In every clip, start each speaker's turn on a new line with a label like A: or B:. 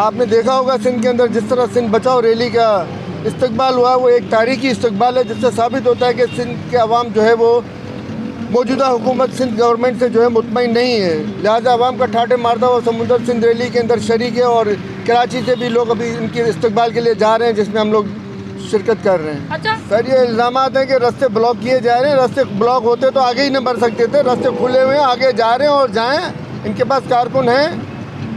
A: आपने देखा होगा सिंध के अंदर जिस तरह सिंध बचाओ रैली का इस्तकबाल हुआ, वो एक तारीखी इस्तकबाल है, जिससे साबित होता है कि सिंध के अवाम जो है वो मौजूदा हुकूमत सिंध गवर्नमेंट से जो है मुतमईन नहीं है। लिहाजा अवाम का ठाटे मारता हुआ समुंदर सिंध रैली के अंदर शरीक है और कराची से भी लोग अभी इनके इस्तकबाल के लिए जा रहे हैं, जिसमें हम लोग शिरकत कर रहे हैं।
B: अच्छा
A: सर, ये इल्ज़ाम हैं कि रास्ते ब्लॉक किए जा रहे हैं। रास्ते ब्लॉक होते तो आगे ही न बढ़ सकते थे। रास्ते खुले हुए हैं, आगे जा रहे हैं और जाएँ। इनके पास कारकुन हैं,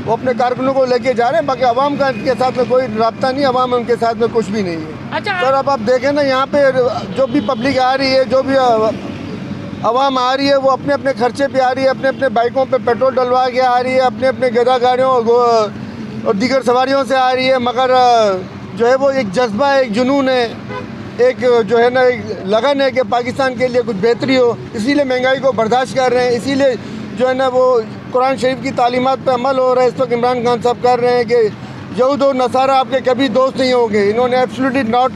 A: वो अपने कारकुनों को लेके जा रहे हैं। बाकी अवाम का इनके साथ में कोई राब्ता नहीं, अवाम उनके साथ में कुछ भी नहीं है।
B: अच्छा
A: सर, अब आप देखें ना, यहाँ पे जो भी पब्लिक आ रही है, जो भी अवाम आ रही है, वो अपने अपने खर्चे पे आ रही है, अपने अपने बाइकों पे पेट्रोल डलवा के आ रही है, अपने अपने गधा गाड़ियों और दीगर सवारियों से आ रही है। मगर जो है वो एक जज्बा है, एक जुनून है, एक जो है ना एक लगन है कि पाकिस्तान के लिए कुछ बेहतरी हो। इसीलिए महंगाई को बर्दाश्त कर रहे हैं, इसीलिए जो है ना वो कुरान शरीफ की तालीमात पे अमल हो रहा है। इस वक्त इमरान खान साहब कर रहे हैं कि यहूद और नसारा आपके कभी दोस्त नहीं होंगे। इन्होंने एब्सोल्युटली नॉट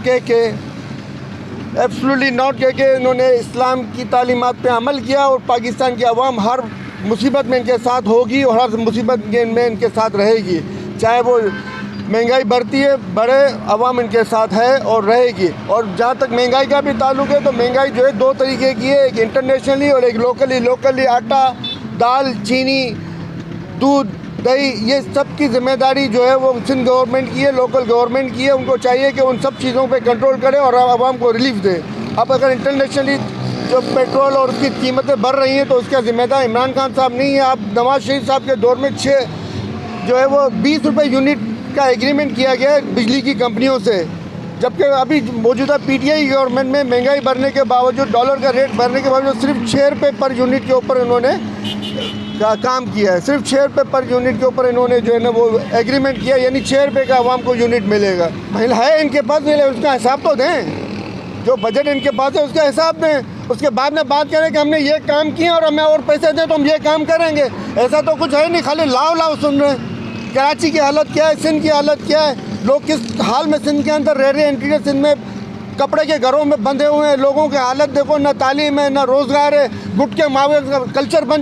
A: कह के इन्होंने इस्लाम की तालीमात पे अमल किया और पाकिस्तान की अवाम हर मुसीबत में इनके साथ होगी और हर मुसीबत में इनके साथ रहेगी। चाहे वो महंगाई बढ़ती है, बढ़े, अवाम इनके साथ है और रहेगी। और जहाँ तक महंगाई का भी ताल्लुक है, तो महंगाई जो है दो तरीके की है, एक इंटरनेशनली और एक लोकली आटा, दाल, चीनी, दूध, दही, ये सब की जिम्मेदारी जो है वो सिंध गवर्नमेंट की है, लोकल गवर्नमेंट की है। उनको चाहिए कि उन सब चीज़ों पे कंट्रोल करें और आवाम को रिलीफ दे। अब अगर इंटरनेशनली जो पेट्रोल और उसकी कीमतें बढ़ रही हैं तो उसका जिम्मेदार इमरान खान साहब नहीं है। अब नवाज शरीफ साहब के दौर में जो है वो 20 रुपये यूनिट का एग्रीमेंट किया गया है बिजली की कंपनियों से, जबकि अभी मौजूदा पीटीआई गवर्नमेंट में महंगाई बढ़ने के बावजूद, डॉलर का रेट बढ़ने के बावजूद सिर्फ 6 रुपये पर यूनिट के ऊपर इन्होंने काम किया है। सिर्फ 6 रुपये पर यूनिट के ऊपर इन्होंने जो है ना वो एग्रीमेंट किया, यानी 6 रुपये का आवाम को यूनिट मिलेगा। महिला है इनके पास, उसका हिसाब तो दें। जो बजट इनके पास है उसका हिसाब दें। उसके बाद में बात करें कि हमने ये काम किए और हमें और पैसे दें तो हम ये काम करेंगे। ऐसा तो कुछ है नहीं, खाली लाओ सुन रहे हैं। कराची की हालत क्या है, सिंध की हालत क्या है, लोग किस हाल में सिंध के अंदर रह रहे हैं। इंटीरियर सिंध में कपड़े के घरों में बंधे हुए हैं। लोगों की हालत देखो, ना तालीम है, ना रोज़गार है, गुटके मावे का कल्चर बन